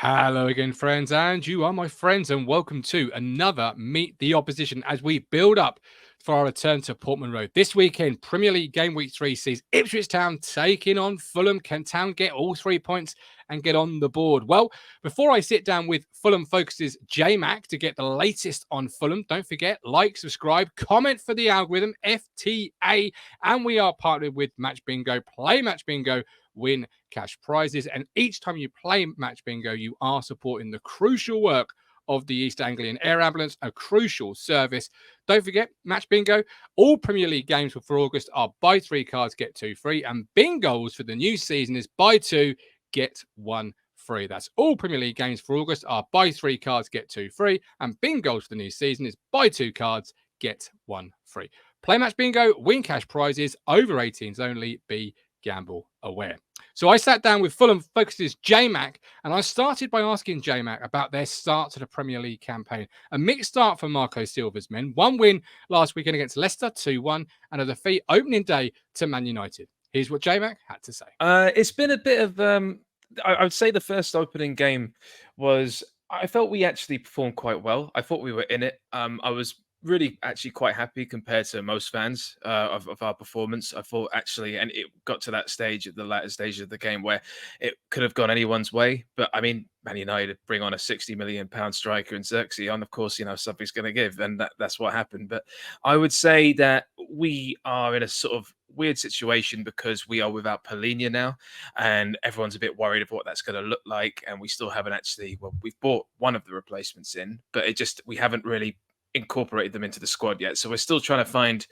Hello again, friends, and you are my friends, and welcome to another Meet the Opposition as we build up for our return to Portman Road. This weekend, Premier League Game Week 3 sees Ipswich Town taking on Fulham. Can Town get all 3 points and get on the board? Well, before I sit down with Fulham Focus's Jmac to get the latest on Fulham, don't forget, like, subscribe, comment for the algorithm, FTA, and we are partnered with Match Bingo. Play Match Bingo, win cash prizes. And each time you play Match Bingo, you are supporting the crucial work of the East Anglian Air Ambulance, a crucial service. Don't forget, Match Bingo, all Premier League games for August are buy 3 cards, get 2 free. And bingos for the new season is buy 2, get 1 free. That's all Premier League games for August are buy 3 cards, get 2 free. And bingos for the new season is buy 2 cards, get 1 free. Play Match Bingo, win cash prizes, over 18s only, be gamble aware. So I sat down with Fulham Focus's Jmac, and I started by asking Jmac about their start to the Premier League campaign. A mixed start for Marco Silva's men. One win last weekend against Leicester, 2-1, and a defeat opening day to Man United. Here's what Jmac had to say. It's been a bit of, I would say the first opening game was, I felt we actually performed quite well. I thought we were in it. I was really actually quite happy compared to most fans of our performance. I thought actually, and it got to that stage at the latter stage of the game where it could have gone anyone's way. But I mean, Man United bring on a £60 million striker in Xerxes, and of course, something's going to give, and that's what happened. But I would say that we are in a sort of weird situation because we are without Polina now, and everyone's a bit worried of what that's going to look like. And we still haven't actually, well, we've bought one of the replacements in, but we haven't really incorporated them into the squad yet. So we're still trying to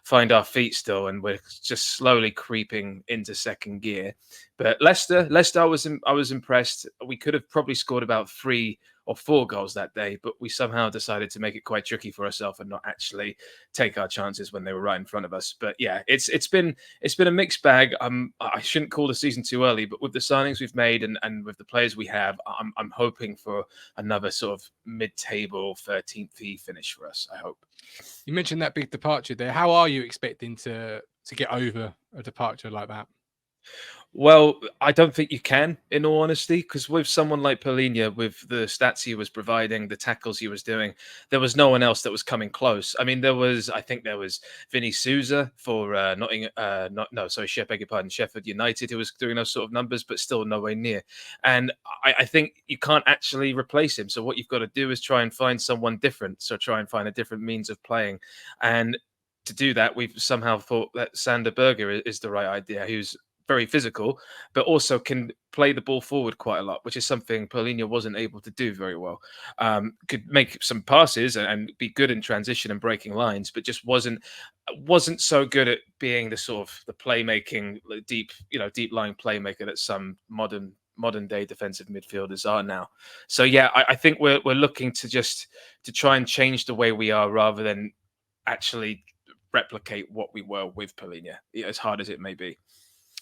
find our feet still, and we're just slowly creeping into second gear. But Leicester, I was impressed. We could have probably scored about 3 or 4 goals that day, but we somehow decided to make it quite tricky for ourselves and not actually take our chances when they were right in front of us. But yeah, it's been a mixed bag. I shouldn't call the season too early, but with the signings we've made and with the players we have, I'm hoping for another sort of mid-table 13th finish for us. I hope. You mentioned that big departure there. How are you expecting to get over a departure like that? Well, I don't think you can, in all honesty, because with someone like Polina, with the stats he was providing, the tackles he was doing, there was no one else that was coming close. I mean, I think there was Vinny Souza for Sheffield United, who was doing those sort of numbers, but still nowhere near. And I think you can't actually replace him. So what you've got to do is try and find someone different. So try and find a different means of playing. And to do that, we've somehow thought that Sander Berger is the right idea, who's very physical, but also can play the ball forward quite a lot, which is something Polina wasn't able to do very well. Could make some passes and be good in transition and breaking lines, but just wasn't so good at being the sort of the playmaking, deep lying playmaker that some modern day defensive midfielders are now. So yeah, I think we're looking to try and change the way we are rather than actually replicate what we were with Polina, as hard as it may be.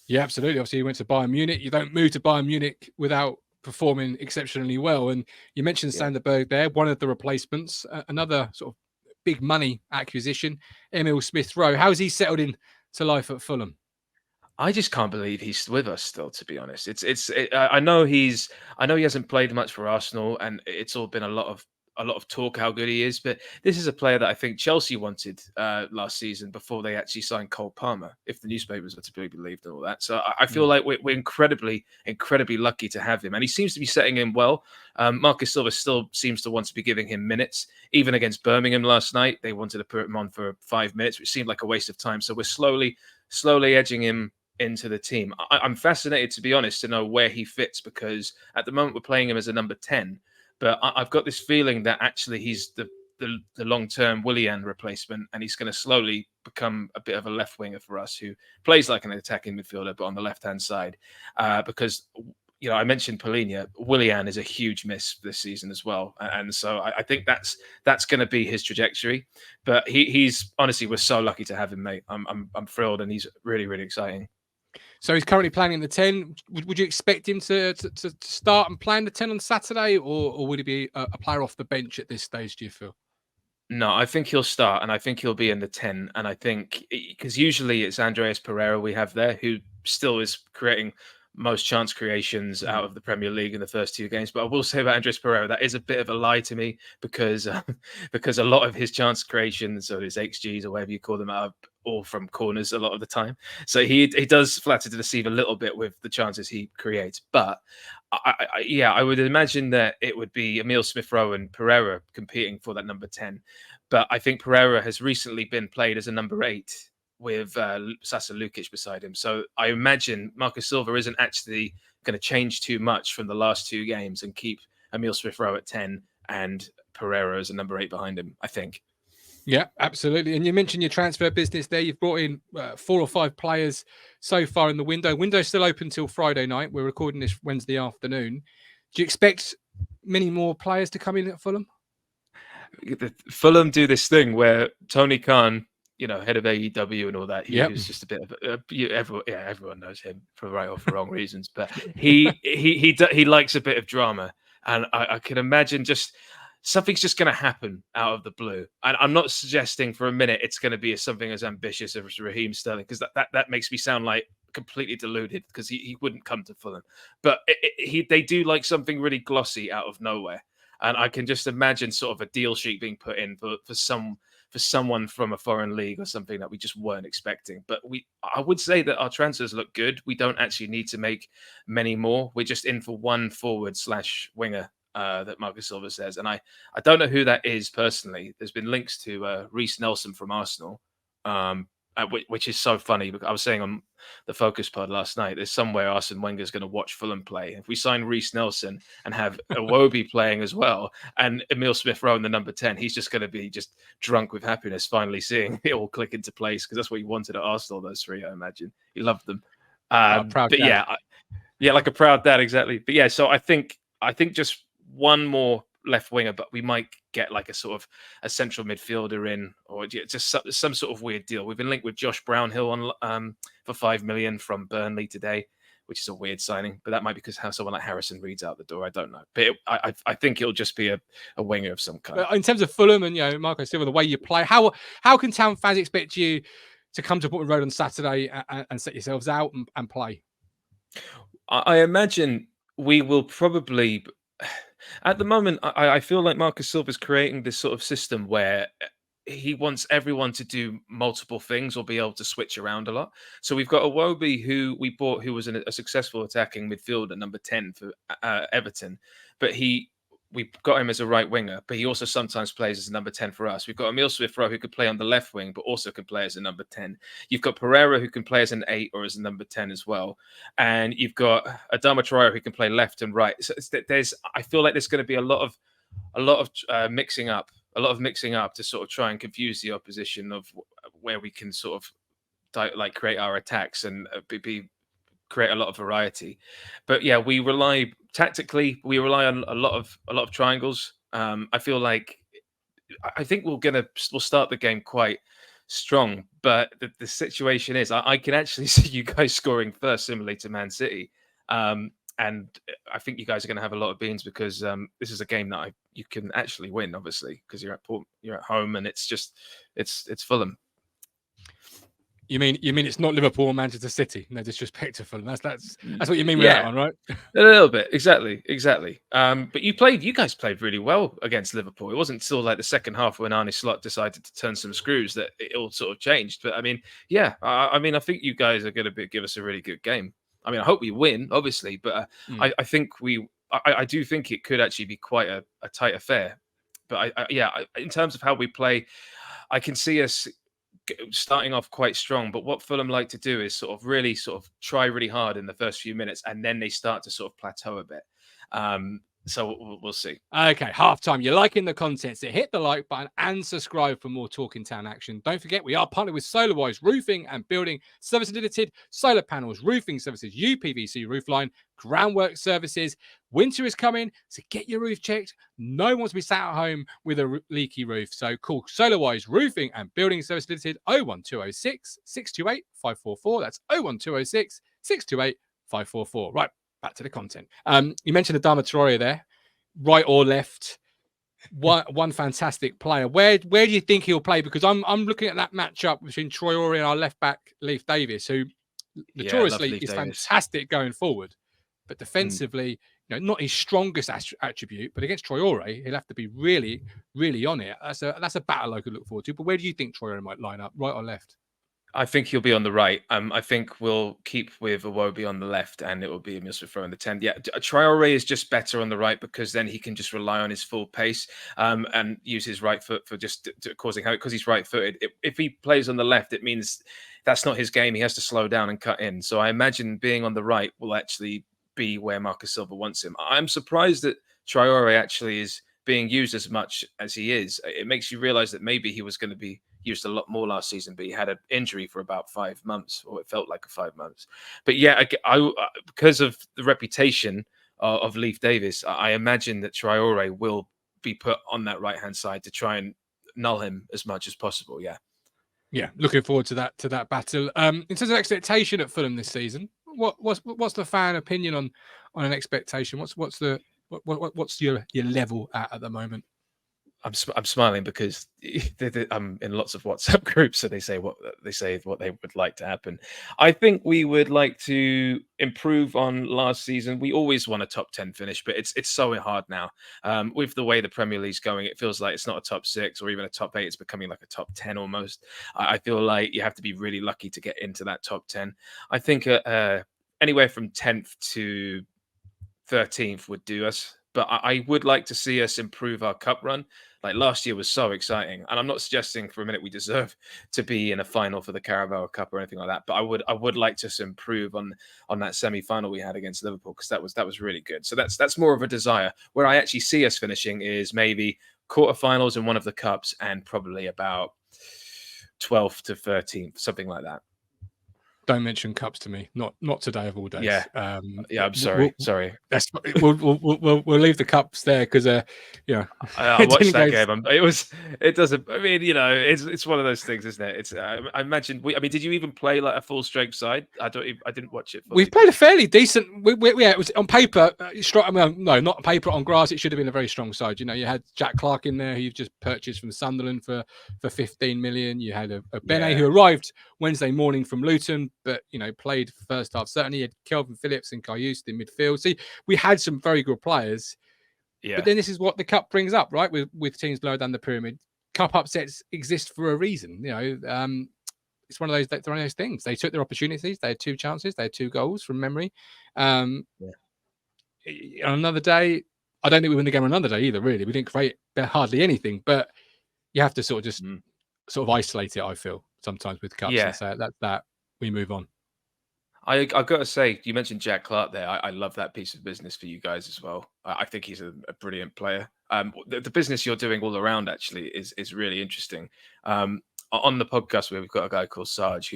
Yeah, absolutely. Obviously, you went to Bayern Munich. You don't move to Bayern Munich without performing exceptionally well. And you mentioned Sander Berg there, one of the replacements, another sort of big money acquisition, Emil Smith-Rowe. How's he settled in to life at Fulham? I just can't believe he's with us still. To be honest, I know he hasn't played much for Arsenal, and it's all been a lot of talk how good he is. But this is a player that I think Chelsea wanted last season before they actually signed Cole Palmer, if the newspapers are to be believed and all that. So I feel like we're incredibly lucky to have him, and he seems to be setting in well. Marcus Silva still seems to want to be giving him minutes. Even against Birmingham last night, they wanted to put him on for 5 minutes, which seemed like a waste of time. So we're slowly edging him into the team. I'm fascinated, to be honest, to know where he fits, because at the moment we're playing him as a number 10. But I've got this feeling that actually he's the long-term Willian replacement, and he's going to slowly become a bit of a left winger for us, who plays like an attacking midfielder, but on the left-hand side. Because, I mentioned Polina. Willian is a huge miss this season as well. And so I think that's going to be his trajectory. But he's honestly, we're so lucky to have him, mate. I'm thrilled, and he's really, really exciting. So he's currently playing in the 10. Would you expect him to start and play in the 10 on Saturday, or would he be a player off the bench at this stage, do you feel? No, I think he'll start, and I think he'll be in the 10. And I think, because usually it's Andreas Pereira we have there, who still is creating most chance creations out of the Premier League in the first 2 games. But I will say about Andres Pereira, that is a bit of a lie to me because because a lot of his chance creations or his XGs or whatever you call them are all from corners a lot of the time. So he does flatter to deceive a little bit with the chances he creates. But I would imagine that it would be Emile Smith-Rowe and Pereira competing for that number 10. But I think Pereira has recently been played as a number 8 with Sasa Lukic beside him. So I imagine Marcus Silva isn't actually going to change too much from the last 2 games and keep Emile Smith-Rowe at 10 and Pereira as a number 8 behind him, I think. Yeah, absolutely. And you mentioned your transfer business there. You've brought in 4 or 5 players so far in the window. Window's still open till Friday night. We're recording this Wednesday afternoon. Do you expect many more players to come in at Fulham? Fulham do this thing where Tony Khan, head of AEW and all that, he's just a bit of everyone knows him for right or for wrong reasons, but he likes a bit of drama, and I can imagine something's just going to happen out of the blue. And I'm not suggesting for a minute it's going to be something as ambitious as Raheem Sterling, because that makes me sound like completely deluded, because he wouldn't come to Fulham, but they do like something really glossy out of nowhere. And I can just imagine sort of a deal sheet being put in for someone from a foreign league or something that we just weren't expecting. But I would say that our transfers look good. We don't actually need to make many more. We're just in for one forward/winger that Marcus Silva says. And I don't know who that is personally. There's been links to Reece Nelson from Arsenal, which is so funny, because I was saying on the Focus pod last night, there's somewhere Arsene Wenger's going to watch Fulham play. If we sign Reece Nelson and have Iwobi playing as well, and Emile Smith-Rowe in the number 10, he's just going to be just drunk with happiness, finally seeing it all click into place, because that's what he wanted at Arsenal, those 3, I imagine. He loved them. Proud dad. Yeah, like a proud dad, exactly. But yeah, so I think just one more left winger, but we might get like a sort of a central midfielder in, or just some sort of weird deal. We've been linked with Josh Brownhill on for 5 million from Burnley today, which is a weird signing, but that might be because how someone like Harrison Reed's out the door. I don't know, but I think it'll just be a winger of some kind. But in terms of Fulham and Marco Silva, the way you play, how can Town fans expect you to come to Portman Road on Saturday and set yourselves out and play? I imagine we will probably. At the moment, I feel like Marcus Silva is creating this sort of system where he wants everyone to do multiple things or be able to switch around a lot. So we've got Iwobi, who we bought, who was a successful attacking midfielder, number 10 for Everton, but we got him as a right winger, but he also sometimes plays as a number 10 for us. We've got Emile Smith-Rowe, who could play on the left wing, but also can play as a number 10. You've got Pereira, who can play as an 8 or as a number 10 as well. And you've got Adama Traore, who can play left and right. So I feel like there's going to be a lot of mixing up to sort of try and confuse the opposition of where we can sort of create our attacks and create a lot of variety. But yeah, we rely on a lot of triangles. I feel like I think we'll start the game quite strong, but the situation is I can actually see you guys scoring first, similarly to Man City. And I think you guys are going to have a lot of beans, because this is a game that you can actually win, obviously, because you're at home, and it's Fulham. You mean it's not Liverpool or Manchester City? No disrespect to Fulham. That's what you mean with that one, right? A little bit, exactly. But you guys played really well against Liverpool. It wasn't until like the second half when Arne Slot decided to turn some screws that it all sort of changed. But I mean, yeah, I think you guys are going to give us a really good game. I mean, I hope we win, obviously, but I think I do think it could actually be quite a tight affair. But in terms of how we play, I can see us starting off quite strong, but what Fulham like to do is sort of try really hard in the first few minutes, and then they start to sort of plateau a bit. So we'll see. Okay, halftime. You're liking the content, so hit the like button and subscribe for more Talking Town action. Don't forget, we are partnered with SolarWise Roofing and Building Services Limited, solar panels, roofing services, UPVC roofline, groundwork services. Winter is coming, so get your roof checked. No one wants to be sat at home with a leaky roof. So call SolarWise Roofing and Building Services Limited 01206 628 544. That's 01206 628 544. Right. Back to the content. You mentioned Adama Traore there, right or left. One fantastic player. Where do you think he'll play? Because I'm looking at that matchup between Traore and our left back Leif Davis, who Yeah, I love notoriously Leif is Davis. fantastic going forward, but defensively, not his strongest attribute. But against Traore, he'll have to be really, really on it. That's a battle I could look forward to. But where do you think Traore might line up, right or left? I think he'll be on the right. I think we'll keep with Iwobi on the left, and it will be Emile Smith Rowe in the 10. Yeah, Traore is just better on the right because then he can just rely on his full pace and use his right foot for just causing havoc because he's right-footed. If he plays on the left, it means that's not his game. He has to slow down and cut in. So I imagine being on the right will actually be where Marcus Silva wants him. I'm surprised that Traore actually is being used as much as he is. It makes you realize that maybe he was going to be used a lot more last season, but he had an injury for about 5 months, or it felt like 5 months. But yeah, because of the reputation of Leif Davis, I imagine that Traore will be put on that right-hand side to try and null him as much as possible. Yeah, looking forward to that battle. In terms of expectation at Fulham this season, what's the fan opinion on an expectation? What's your level at the moment? I'm smiling because I'm in lots of WhatsApp groups, so they say what they would like to happen. I think we would like to improve on last season. We always want a top 10 finish, but it's so hard now. With the way the Premier League's going, it feels like it's not a top 6 or even a top 8. It's becoming like a top 10 almost. I feel like you have to be really lucky to get into that top 10. I think anywhere from 10th to 13th would do us. But I would like to see us improve our cup run. Like last year was so exciting, and I'm not suggesting for a minute we deserve to be in a final for the Carabao Cup or anything like that. But I would like to improve on that semi-final we had against Liverpool because that was really good. So that's more of a desire. Where I actually see us finishing is maybe quarterfinals in one of the cups and probably about 12th to 13th, something like that. Don't mention cups to me. Not today of all days. Yeah, I'm sorry. Sorry. We'll leave the cups there because I watched that game. It doesn't. I mean, it's one of those things, isn't it? It's. I imagine. Did you even play like a full strength side? I didn't watch it. We've played a fairly decent. Yeah, it was on paper. No, not on paper. On grass, it should have been a very strong side. You had Jack Clark in there, who you've just purchased from Sunderland for 15 million. You had a Bene who arrived Wednesday morning from Luton, but played first half. Certainly, you had Kelvin Phillips and Karius in midfield. See, we had some very good players. Yeah. But then this is what the cup brings up, right? With teams lower down the pyramid, cup upsets exist for a reason. It's one of those things. They took their opportunities. They had 2 chances. They had 2 goals from memory. On another day, I don't think we win the game on another day either. Really, we didn't create hardly anything. But you have to sort of isolate it. I feel sometimes with cups and say that we move on. I got to say, you mentioned Jack Clark there. I love that piece of business for you guys as well. I think he's a brilliant player. The business you're doing all around actually is really interesting. On the podcast where we've got a guy called Sarge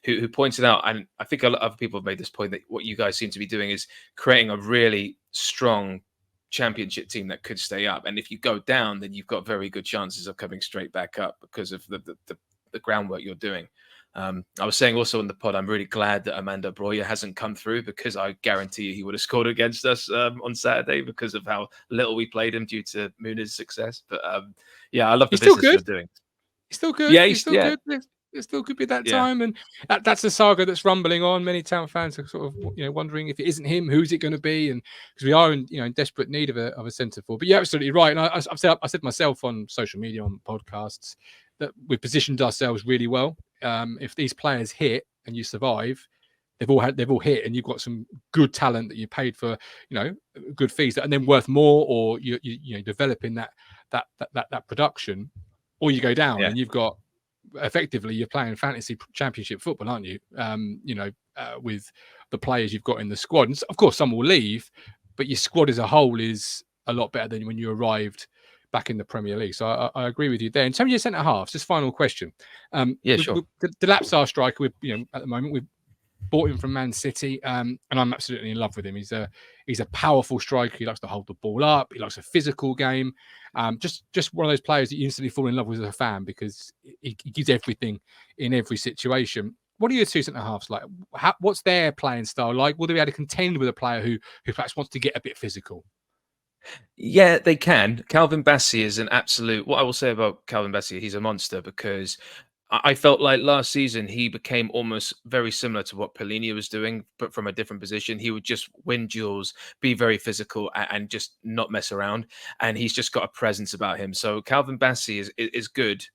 who pointed out, and I think a lot of other people have made this point, that what you guys seem to be doing is creating a really strong championship team that could stay up. And if you go down, then you've got very good chances of coming straight back up because of the groundwork you're doing. I was saying also in the pod, I'm really glad that Amanda Breuer hasn't come through because I guarantee you he would have scored against us on Saturday because of how little we played him due to Muni's success. But I love the business you're doing. He's still good. Yeah, he's still good. It still could be that time, and that's a saga that's rumbling on. Many Town fans are sort of wondering if it isn't him, who's it going to be, and because we are in desperate need of a centre forward. But you're absolutely right, and I said myself on social media, on podcasts, that we've positioned ourselves really well. If these players hit and you survive, they've all hit, and you've got some good talent that you paid for, good fees, and then worth more, or you developing that production, or you go down and you've got. Effectively, you're playing fantasy championship football, aren't you? With the players you've got in the squad, and of course some will leave, but your squad as a whole is a lot better than when you arrived back in the Premier League. So I agree with you there. In terms of your centre halves, just final question. Sure. The Lapsar striker, at the moment we've bought him from Man City, and I'm absolutely in love with him. He's a powerful striker. He likes to hold the ball up. He likes a physical game. Just one of those players that you instantly fall in love with as a fan because he gives everything in every situation. What are your 2 centre halves like? What's their playing style like? Will they be able to contend with a player who perhaps wants to get a bit physical? Yeah, they can. Calvin Bassey is an absolute. What I will say about Calvin Bassey, he's a monster because I felt like last season he became almost very similar to what Pellegrini was doing, but from a different position. He would just win duels, be very physical, and just not mess around. And he's just got a presence about him. So Calvin Bassey is good.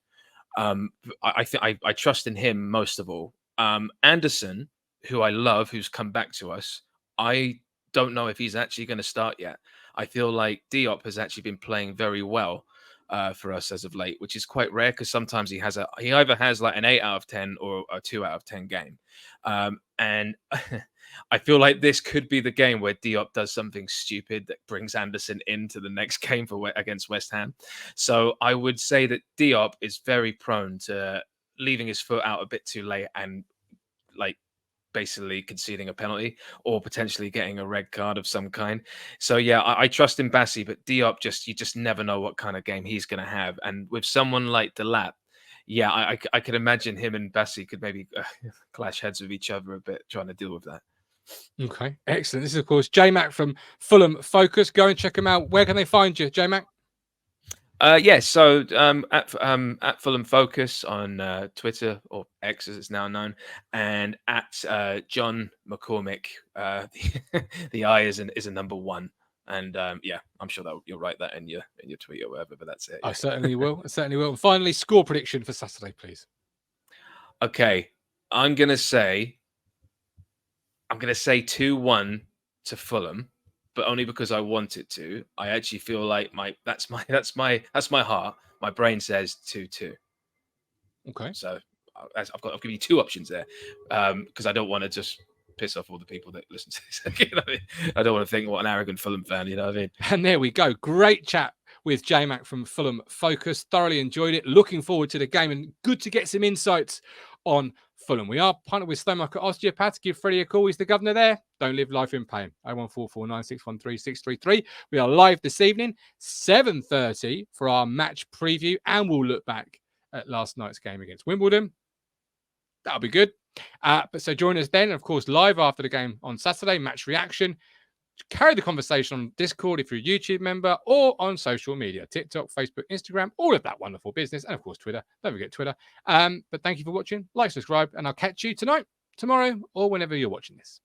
I think I trust in him most of all. Anderson, who I love, who's come back to us, I don't know if he's actually going to start yet. I feel like Diop has actually been playing very well for us as of late, which is quite rare because sometimes he either has like an 8 out of 10 or a 2 out of 10 game. And I feel like this could be the game where Diop does something stupid that brings Anderson into the next game against West Ham. So I would say that Diop is very prone to leaving his foot out a bit too late and like basically conceding a penalty or potentially getting a red card of some kind. So yeah, I trust in Bassey, but Diop you just never know what kind of game he's going to have. And with someone like Delap, yeah, I could imagine him and Bassey could maybe clash heads with each other a bit, trying to deal with that. Okay, excellent. This is, of course, Jmac from Fulham Focus. Go and check him out. Where can they find you, Jmac? So at Fulham Focus on Twitter, or X as it's now known, and at John McCormick. The I is a number 1, and I'm sure that you'll write that in your tweet or whatever. But that's it. Yeah. I certainly will. I certainly will. And finally, score prediction for Saturday, please. Okay, I'm gonna say 2-1 to Fulham, but only because I want it to. I actually feel like that's my heart. My brain says 2-2. Okay. So I've given you 2 options there, because I don't want to just piss off all the people that listen to this. You know what I mean? I don't want to think what an arrogant Fulham fan. You know what I mean? And there we go. Great chat with Jmac from Fulham Focus. Thoroughly enjoyed it. Looking forward to the game, and good to get some insights on Fulham. We are partnered with Stonemarket Osteopaths. Give Freddie a call. He's the governor there. Don't live life in pain. 01449613633. We are live this evening, 7:30 for our match preview, and we'll look back at last night's game against Wimbledon. That'll be good. But so join us then, of course, live after the game on Saturday, match reaction. Carry the conversation on Discord if you're a YouTube member, or on social media, TikTok, Facebook, Instagram, all of that wonderful business, and of course Twitter. Don't forget Twitter. But thank you for watching. Like, subscribe, and I'll catch you tonight, tomorrow, or whenever you're watching this.